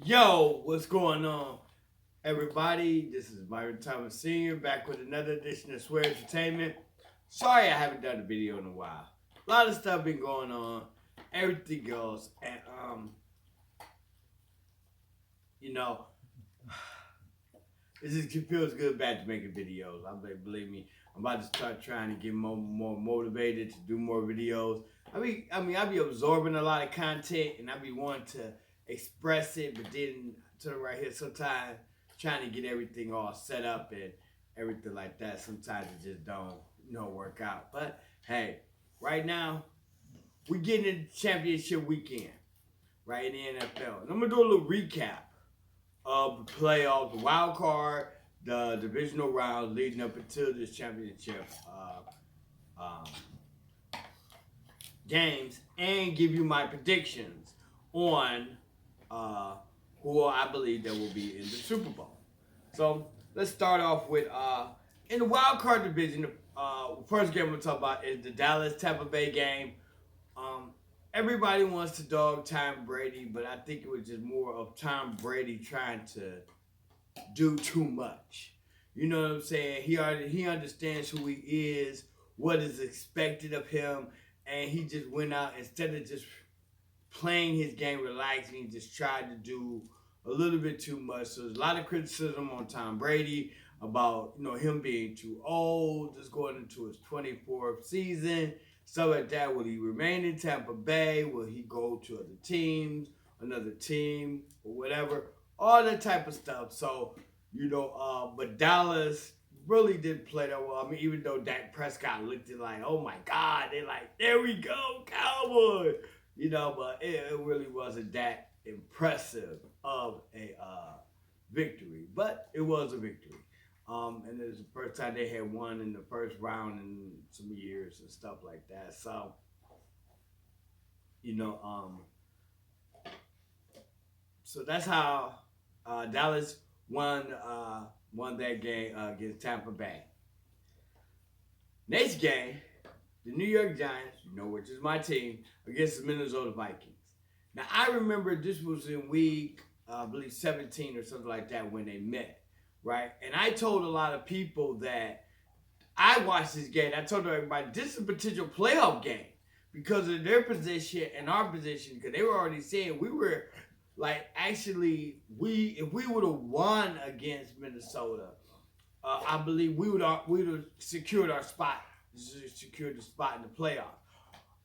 Yo, what's going on, everybody? This is Byron Thomas Sr. back with another edition of Swear Entertainment. Sorry I haven't done a video in a while. A lot of stuff been going on, everything else, and you know, it just feels good back to making videos. Believe me, I'm about to start trying to get more motivated to do more videos. I be absorbing a lot of content, and I be wanting to express it, but then to the right here, sometimes trying to get everything all set up and everything like that. Sometimes it just don't work out. But hey, right now we getting into championship weekend, right in the NFL, and I'm gonna do a little recap of the playoffs, the wild card, the divisional round leading up until this championship um, games, and give you my predictions on uh, who I believe that will be in the Super Bowl. So let's start off with in the wild card division. First game we'll talk about is the Dallas Tampa Bay game. Um, Everybody wants to dog Tom Brady, but I think it was just more of Tom Brady trying to do too much. You know what I'm saying? He understands who he is, what is expected of him, and he just went out instead of just playing his game relaxing. He just tried to do a little bit too much. So there's a lot of criticism on Tom Brady about him being too old, just going into his 24th season, stuff like that. Will he remain in Tampa Bay? Will he go to other teams, another team, or whatever? All that type of stuff. So but Dallas really didn't play that well. I mean, even though Dak Prescott looked at like, oh my God, they're like, there we go, Cowboys. But it really wasn't that impressive of a victory. But it was a victory. And it was the first time they had won in the first round in some years and stuff like that. So, you know, um, so that's how Dallas won that game against Tampa Bay. Next game, the New York Giants, which is my team, against the Minnesota Vikings. Now I remember this was in week, I believe 17 or something like that when they met, right? And I told a lot of people that I watched this game. I told everybody this is a potential playoff game because of their position and our position. Because they were already saying we were like actually if we would have won against Minnesota, I believe we would have secured our spot, secured the spot in the playoff.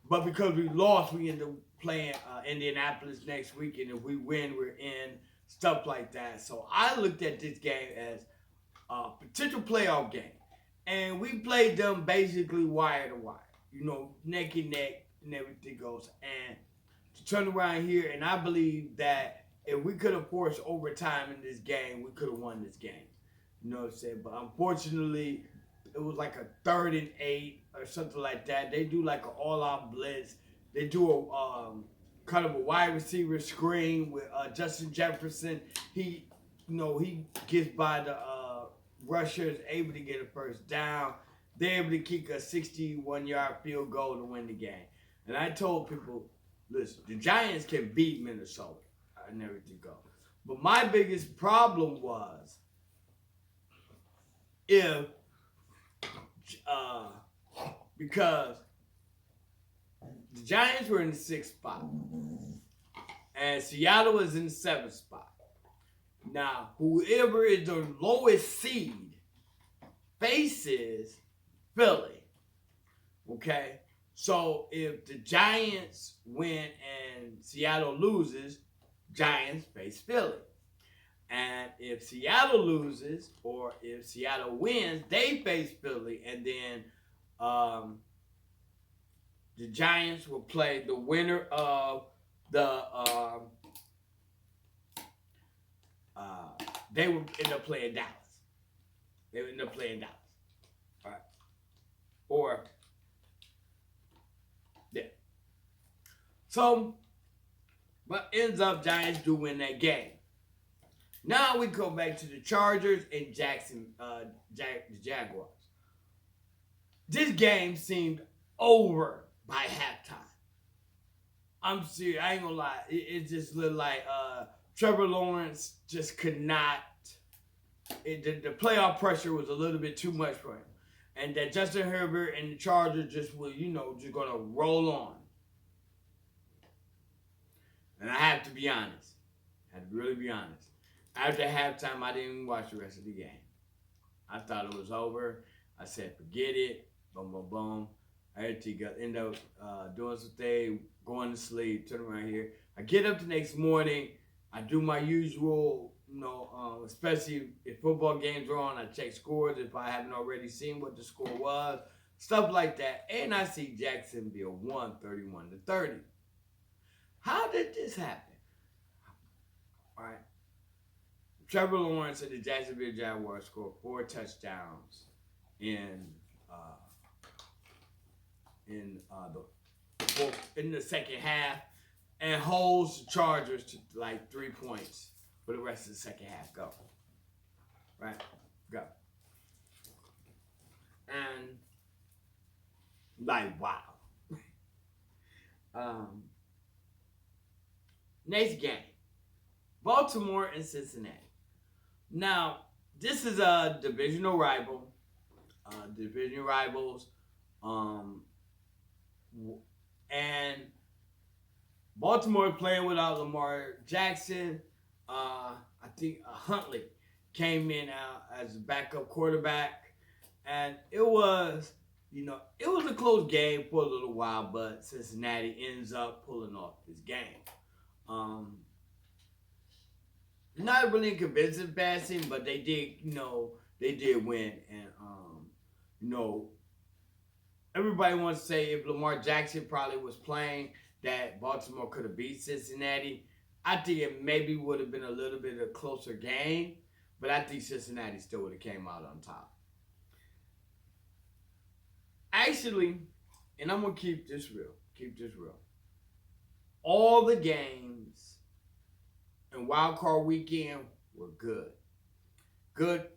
But because we lost, we end up playing Indianapolis next week, and if we win, we're in, stuff like that. So I looked at this game as a potential playoff game, and we played them basically wire to wire, neck and neck, and everything goes. And to turn around here, and I believe that if we could have forced overtime in this game, we could have won this game. You know what I'm saying? But unfortunately, it was like a 3rd and 8 or something like that. They do like an all-out blitz. They do a kind of a wide receiver screen with Justin Jefferson. He gets by the rushers, able to get a first down. They're able to kick a 61-yard field goal to win the game. And I told people, listen, the Giants can beat Minnesota and everything go. But my biggest problem was if because the Giants were in the 6th spot and Seattle was in the 7th spot. Now, whoever is the lowest seed faces Philly. Okay? So if the Giants win and Seattle loses, Giants face Philly. And if Seattle loses or if Seattle wins, they face Philly. And then the Giants will play the winner of the they will end up playing Dallas. They will end up playing Dallas. All right. Or yeah. So but ends up Giants do win that game. Now we go back to the Chargers and the Jaguars. This game seemed over by halftime. I'm serious. I ain't gonna lie. It just looked like Trevor Lawrence just could not. The playoff pressure was a little bit too much for him. And that Justin Herbert and the Chargers just were, just going to roll on. And I have to be honest. I have to really be honest. After halftime, I didn't even watch the rest of the game. I thought it was over. I said, forget it. Boom, boom, boom. I had to end up doing some things, going to sleep, turn around here. I get up the next morning. I do my usual, especially if football games are on, I check scores if I haven't already seen what the score was, stuff like that. And I see Jacksonville won 31-30. How did this happen? All right. Trevor Lawrence and the Jacksonville Jaguars scored 4 touchdowns in the second half, and holds the Chargers to like 3 points for the rest of the second half. Go. Right? Go. And like, wow. Next game. Baltimore and Cincinnati. Now, this is a divisional rival. Division rivals. And Baltimore playing without Lamar Jackson. I think Huntley came in as a backup quarterback. And it was a close game for a little while, but Cincinnati ends up pulling off this game. Not really convincing passing, but they did win. And, everybody wants to say if Lamar Jackson probably was playing, that Baltimore could have beat Cincinnati. I think it maybe would have been a little bit of a closer game, but I think Cincinnati still would have came out on top. Actually, and I'm going to keep this real. All the games in Wild Card Weekend were good. Good,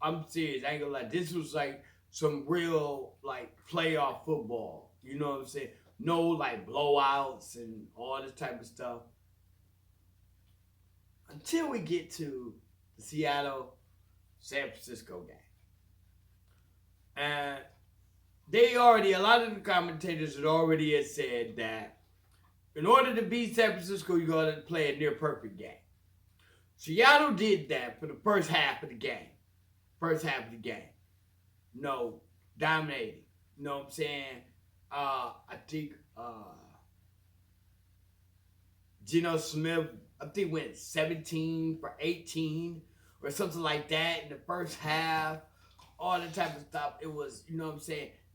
I'm serious. I ain't gonna lie. This was like some real, like, playoff football. You know what I'm saying? No, like, blowouts and all this type of stuff. Until we get to the Seattle-San Francisco game. And a lot of the commentators had said that in order to beat San Francisco, you got to play a near-perfect game. Seattle did that for the first half of the game. Dominating. You know what I'm saying? I think Geno Smith, went 17 for 18 or something like that in the first half. All the type of stuff. It was,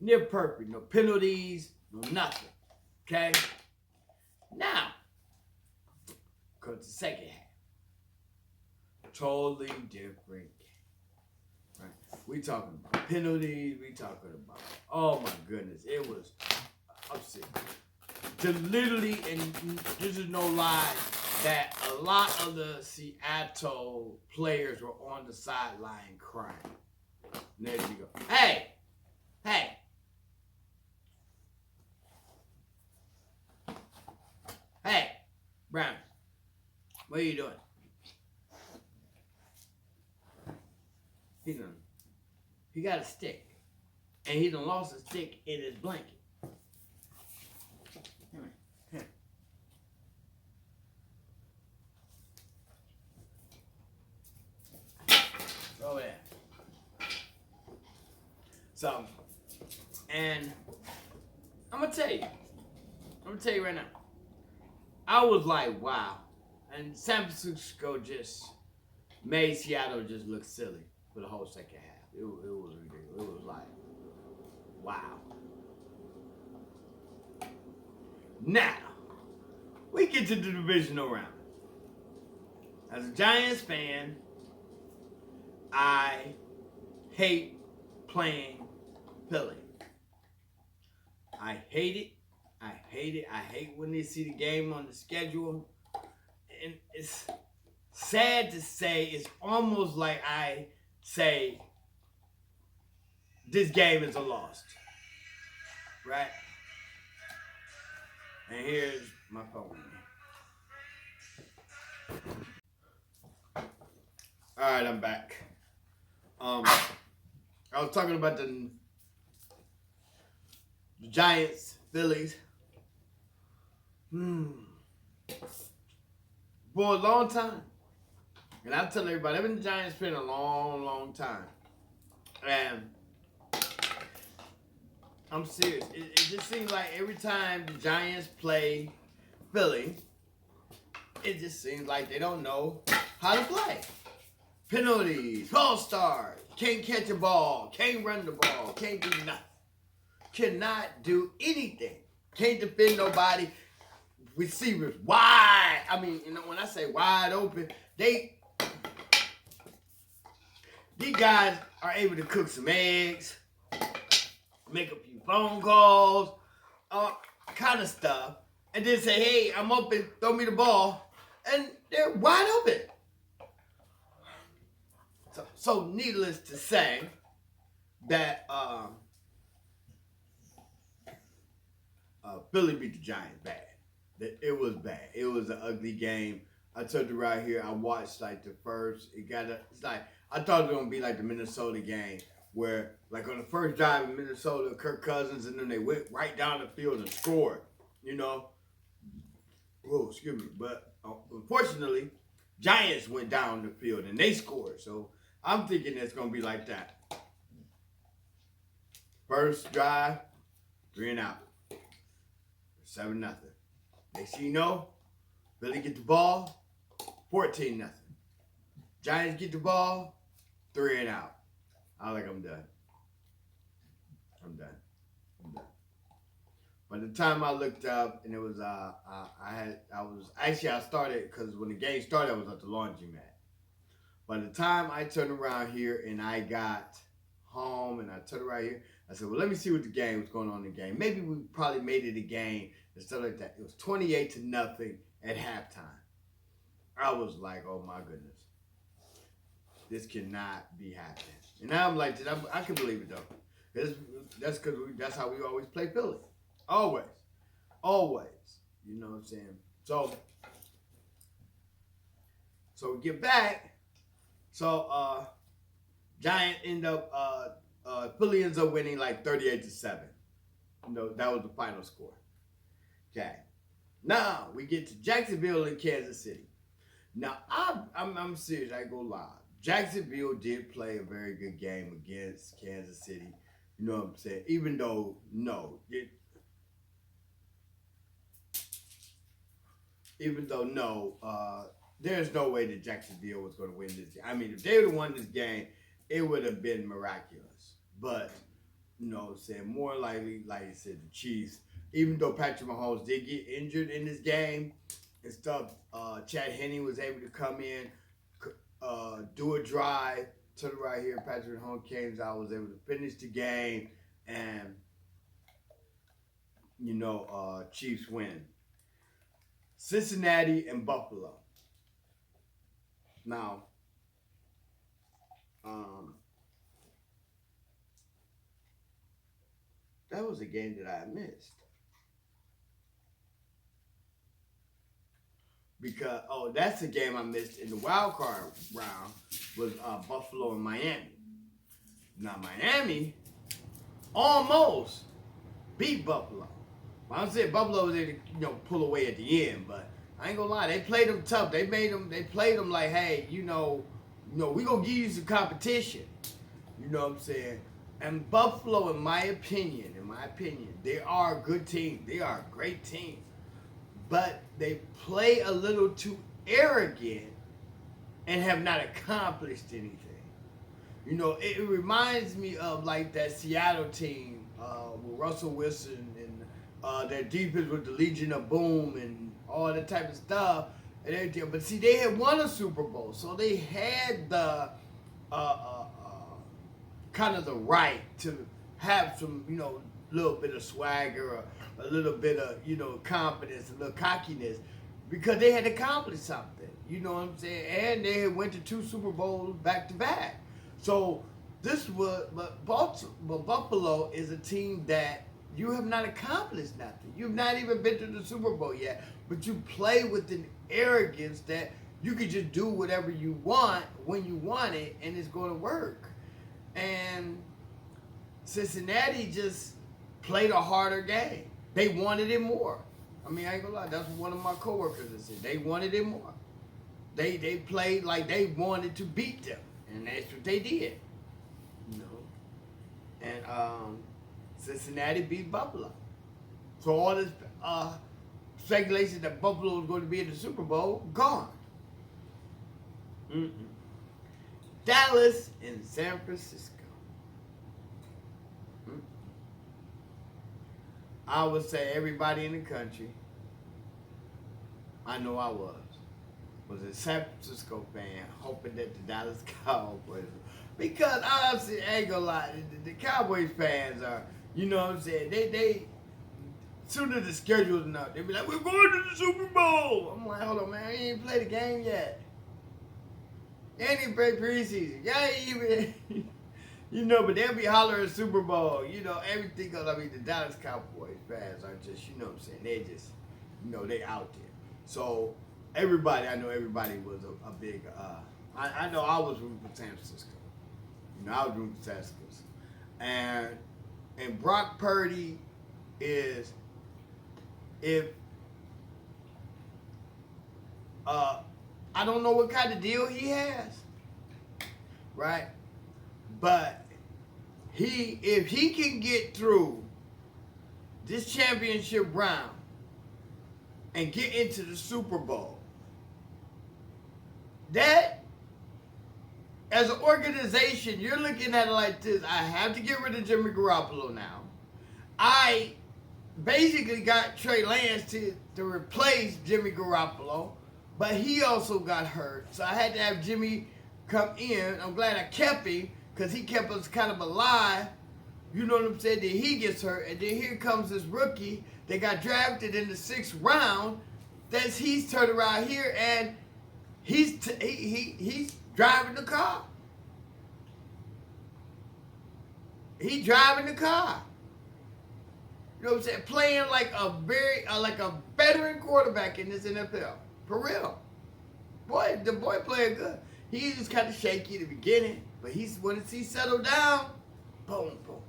near perfect. No penalties, no nothing. Okay? Now, comes the second half. Totally different game. Right? We talking about penalties. We talking about, oh my goodness. It was upset. Literally, and this is no lie, that a lot of the Seattle players were on the sideline crying. And there you go. Hey! Hey, Brown, what are you doing? He got a stick, and he done lost a stick in his blanket. Come here. Over there. So, and I'm gonna tell you right now. I was like, wow. And San Francisco just made Seattle just look silly for the whole second half. It was ridiculous. It was like, wow. Now, we get to the divisional round. As a Giants fan, I hate playing Philly. I hate it. I hate when they see the game on the schedule. And it's sad to say, it's almost like I say, this game is a loss. Right? And here's my phone. All right, I'm back. I was talking about the Giants, Phillies. For a long time. And I tell everybody, I've been the Giants for a long, long time. And I'm serious. It just seems like every time the Giants play Philly, it just seems like they don't know how to play. Penalties, false start, can't catch a ball, can't run the ball, can't do nothing. Cannot do anything. Can't defend nobody. Receivers wide. I mean, when I say wide open, these guys are able to cook some eggs, make a few phone calls, kind of stuff, and then say, hey, I'm open, throw me the ball, and they're wide open. So needless to say that Philly beat the Giants bad. It was bad. It was an ugly game. I told you right here, I watched like the first, it's like, I thought it was going to be like the Minnesota game where like on the first drive in Minnesota, Kirk Cousins, and then they went right down the field and scored, you know. Whoa, excuse me. But unfortunately, Giants went down the field and they scored. So I'm thinking it's going to be like that. First drive, 3 and out. 7-0. Next thing you know, Philly get the ball, 14-0. Giants get the ball, 3 and out. I'm like, I'm done. By the time I looked up, and it was I started because when the game started, I was at the laundromat. By the time I turned around here and I got home and I turned around here, I said, well, let me see what the game was going on in the game. Maybe we probably made it a game and stuff like that. It was 28-0 at halftime. I was like, oh my goodness. This cannot be happening. And now I'm like, I can believe it though. That's because that's how we always play Philly. Always. You know what I'm saying? So we get back. So Giant end up Philly ends up winning like 38-7. You know, that was the final score. Okay. Now we get to Jacksonville and Kansas City. Now I'm serious, I ain't gonna lie. Jacksonville did play a very good game against Kansas City. You know what I'm saying? Even though there's no way that Jacksonville was going to win this. I mean, if they would have won this game, it would have been miraculous. But, you know what I'm saying, more likely, like I said, the Chiefs, even though Patrick Mahomes did get injured in this game and stuff, Chad Henne was able to come in, do a drive to the right here. Patrick Mahomes came out, was able to finish the game, and, you know, Chiefs win. Cincinnati and Buffalo. Now, that was a game that I missed. Because, that's the game I missed in the wild card round was Buffalo and Miami. Now, Miami almost beat Buffalo. I'm saying Buffalo was able to, pull away at the end, but I ain't gonna lie, they played them tough. They played them like, hey, we gonna give you some competition. You know what I'm saying? And Buffalo, in my opinion, they are a good team. They are a great team. But they play a little too arrogant and have not accomplished anything. You know, it reminds me of like that Seattle team with Russell Wilson and their defense with the Legion of Boom and all that type of stuff and everything. But see, they had won a Super Bowl, so they had the kind of the right to have some, little bit of swagger or a little bit of, confidence, a little cockiness, because they had accomplished something. You know what I'm saying? And they had went to 2 Super Bowls back to back. So but Buffalo is a team that you have not accomplished nothing. You've not even been to the Super Bowl yet, but you play with an arrogance that you could just do whatever you want when you want it, and it's going to work. And Cincinnati just played a harder game. They wanted it more. I mean, I ain't gonna lie. That's what one of my coworkers said. They wanted it more. They played like they wanted to beat them, and that's what they did. You know. And Cincinnati beat Buffalo. So all this speculation that Buffalo was going to be in the Super Bowl, gone. Mm-mm. Dallas and San Francisco. I would say everybody in the country, I know I was a San Francisco fan, hoping that the Dallas Cowboys, because honestly, I ain't gonna lie, the Cowboys fans are, you know what I'm saying, they soon as the schedule's enough, they be like, we're going to the Super Bowl. I'm like, hold on, man, you ain't played the game yet. You ain't even played preseason. You ain't even, you know, but they'll be hollering Super Bowl, you know, everything, because, I mean, the Dallas Cowboys fans are just, you know what I'm saying, they just, you know, they out there. So, everybody, I know everybody was a big, I know I was rooting for San Francisco. You know, I was rooting for San Francisco. And Brock Purdy is, if, I don't know what kind of deal he has, right? But if he can get through this championship round and get into the Super Bowl, that, as an organization, you're looking at it like this. I have to get rid of Jimmy Garoppolo now. I basically got Trey Lance to replace Jimmy Garoppolo, but he also got hurt. So I had to have Jimmy come in. I'm glad I kept him because he kept us kind of alive. You know what I'm saying? Then he gets hurt, and then here comes this rookie that got drafted in the 6th round. He's turned around here, and he's driving the car. He's driving the car. You know what I'm saying? Playing like a veteran quarterback in this NFL. For real. Boy, the boy playing good. He was kind of shaky at the beginning, but once he settled down, boom, boom.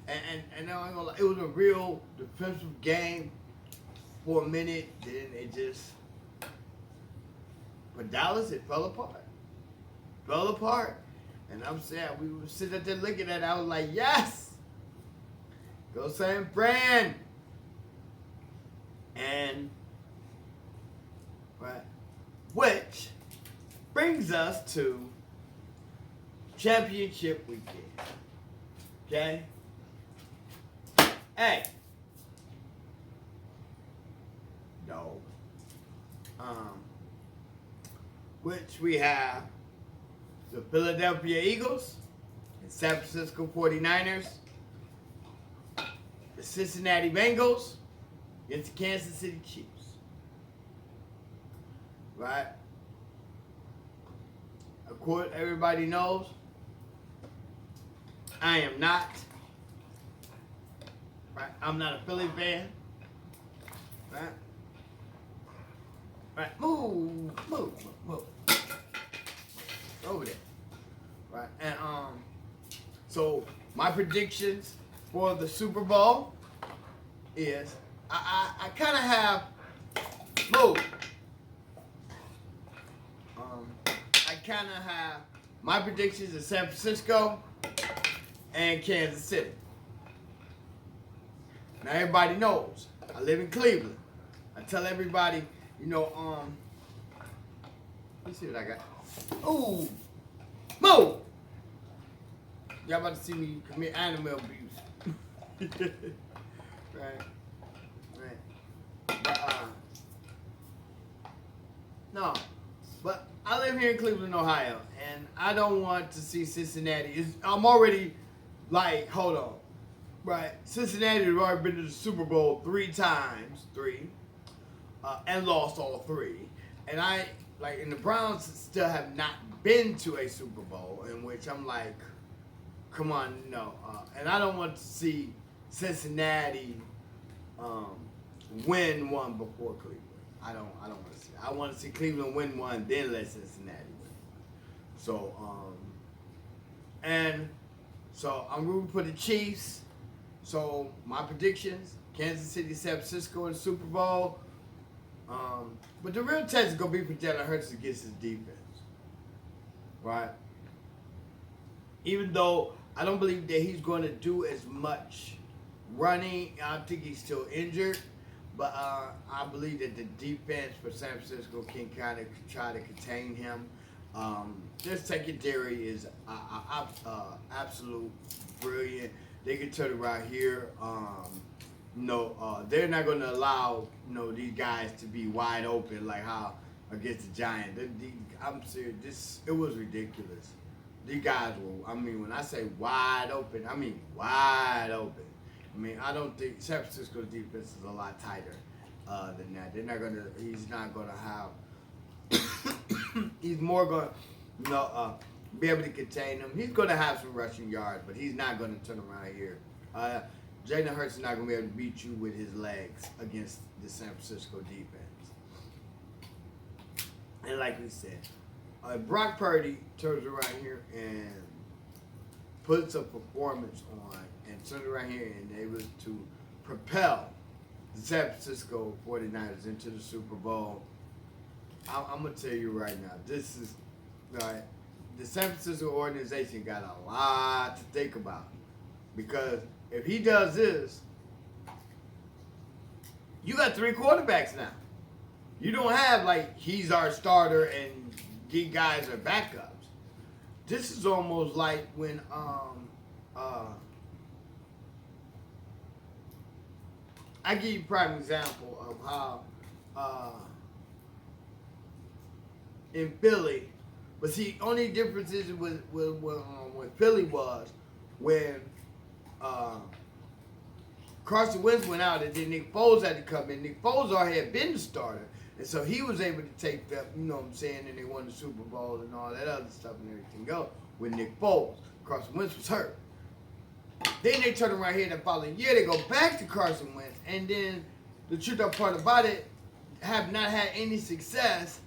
And now I'm gonna lie, it was a real defensive game for a minute. Then it just, but Dallas, it fell apart. Fell apart. And I'm saying, we were sitting there looking at it, I was like, yes! Go San Fran! And, right, which brings us to championship weekend. Okay? Hey. No. Which we have the Philadelphia Eagles and San Francisco 49ers, the Cincinnati Bengals against the Kansas City Chiefs. Right? Of course, everybody knows I am not. Right? I'm not a Philly fan. Right? Right? Move. Over there. Right? And so my predictions for the Super Bowl is I kind of have I kind of have my predictions in San Francisco and Kansas City. Now everybody knows I live in Cleveland. I tell everybody, you know, let me see what I got. Ooh, move! Y'all about to see me commit animal abuse. Right. But, no. But I live here in Cleveland, Ohio, and I don't want to see Cincinnati. I'm already like, hold on. Right. Cincinnati has already been to the Super Bowl 3 times, and lost all 3. And and the Browns still have not been to a Super Bowl, in which I'm like, come on, no. And I don't want to see Cincinnati win one before Cleveland. I don't want to see. I want to see Cleveland win one, then let Cincinnati win. So and so I'm rooting for the Chiefs. So my predictions: Kansas City, San Francisco in the Super Bowl. But the real test is gonna be for Jalen Hurts against his defense, right? Even though I don't believe that he's going to do as much running, I think he's still injured. But I believe that the defense for San Francisco can kind of try to contain him. Their secondary is absolute brilliant. They can turn it right here. They're not going to allow these guys to be wide open like how against the Giants. I'm serious. It was ridiculous. These guys were. I mean, when I say wide open, I mean wide open. I mean, I don't think San Francisco's defense is a lot tighter than that. They're not gonna. He's not gonna have. He's more gonna, be able to contain them. He's gonna have some rushing yards, but he's not gonna turn around here. Jalen Hurts is not gonna be able to beat you with his legs against the San Francisco defense. And like we said, Brock Purdy turns around here and puts a performance on and turns around here and able to propel the San Francisco 49ers into the Super Bowl. I'm going to tell you right now, this is, the San Francisco organization got a lot to think about. Because if he does this, you got 3 quarterbacks now. You don't have like he's our starter and these guys are backups. This is almost like when I give you a prime example of how in Philly, but see, only difference is with Philly was when Carson Wentz went out and then Nick Foles had to come in. Nick Foles already had been the starter. And so he was able to take that, you know what I'm saying, and they won the Super Bowl and all that other stuff and everything else with Nick Foles. Carson Wentz was hurt. Then they turn around here the following year, they go back to Carson Wentz, and then the truth of part about it, have not had any success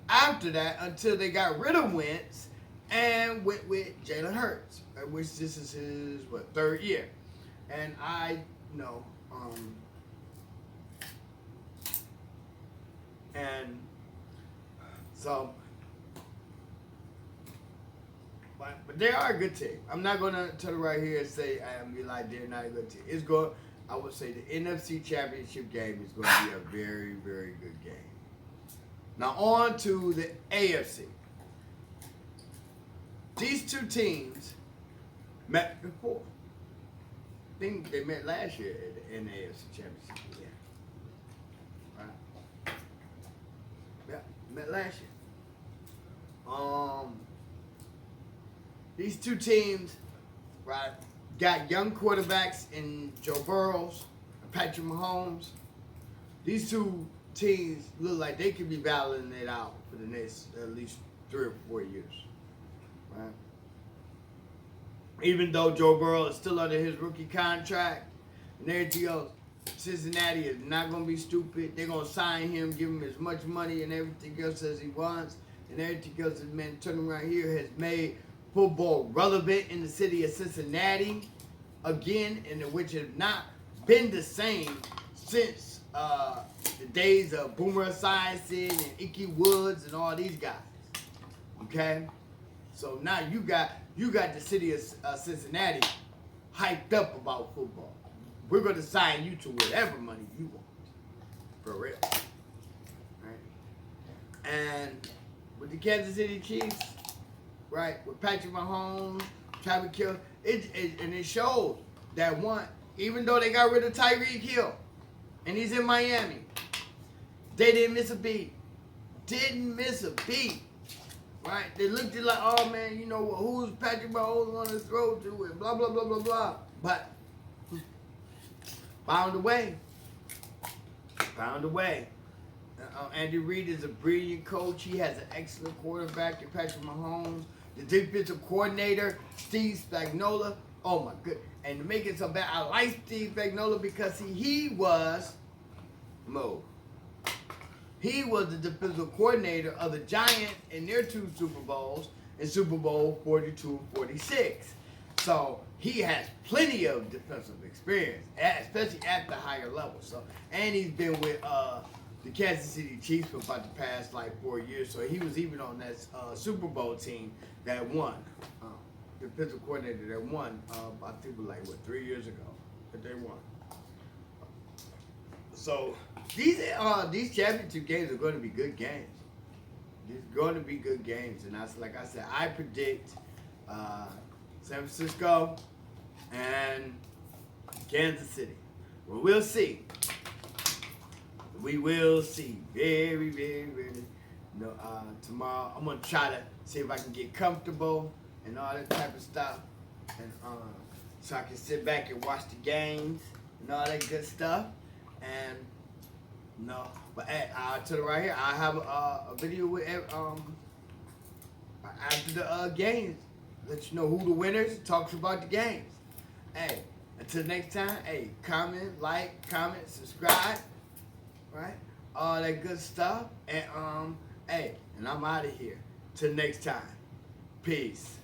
after that until they got rid of Wentz and went with Jalen Hurts, which this is his, 3rd year. And and so, but they are a good team. I'm not going to turn right here and say and be like they're not a good team. I would say the NFC Championship game is going to be a very, very good game. Now on to the AFC. These 2 teams met before. I think they met last year in the AFC Championship game. Right? Yeah, met last year. These 2 teams, right, got young quarterbacks in Joe Burrows and Patrick Mahomes. These 2 teams look like they could be battling it out for the next at least 3 or 4 years. Right? Even though Joe Burrow is still under his rookie contract and everything else, Cincinnati is not going to be stupid. They're going to sign him, give him as much money and everything else as he wants. And everything else this man turning around here has made football relevant in the city of Cincinnati again, and which has not been the same since the days of Boomer Esiason and Ickey Woods and all these guys. Okay? So now you got the city of Cincinnati hyped up about football. We're going to sign you to whatever money you want. For real. Right? And with the Kansas City Chiefs, right, with Patrick Mahomes, Travis Hill, it shows that even though they got rid of Tyreek Hill, and he's in Miami, they didn't miss a beat. Didn't miss a beat. Right? They looked at like, oh man, you know who's Patrick Mahomes going to throw to and blah, blah, blah, blah, blah. But found a way. Found a way. Andy Reid is a brilliant coach. He has an excellent quarterback in Patrick Mahomes. The defensive coordinator, Steve Spagnuolo. Oh my goodness. And to make it so bad, I like Steve Spagnuolo because he was He was the defensive coordinator of the Giants in their 2 Super Bowls, in Super Bowl 42, 46. So he has plenty of defensive experience, especially at the higher level. So, and he's been with the Kansas City Chiefs for about the past like 4 years. So he was even on that Super Bowl team that won, defensive coordinator that won. I think it was like 3 years ago that they won. So these championship games are going to be good games. These are going to be good games, and like I said, I predict San Francisco and Kansas City. Well, we'll see. We will see. Very, very, very. Tomorrow I'm gonna try to see if I can get comfortable and all that type of stuff, and so I can sit back and watch the games and all that good stuff. And but hey, I'll tell you right here, I have a video with after the games, let you know who the winners, talks about the games. Hey, until next time, hey, comment, subscribe, right? All that good stuff. And hey, and I'm out of here. Till next time. Peace.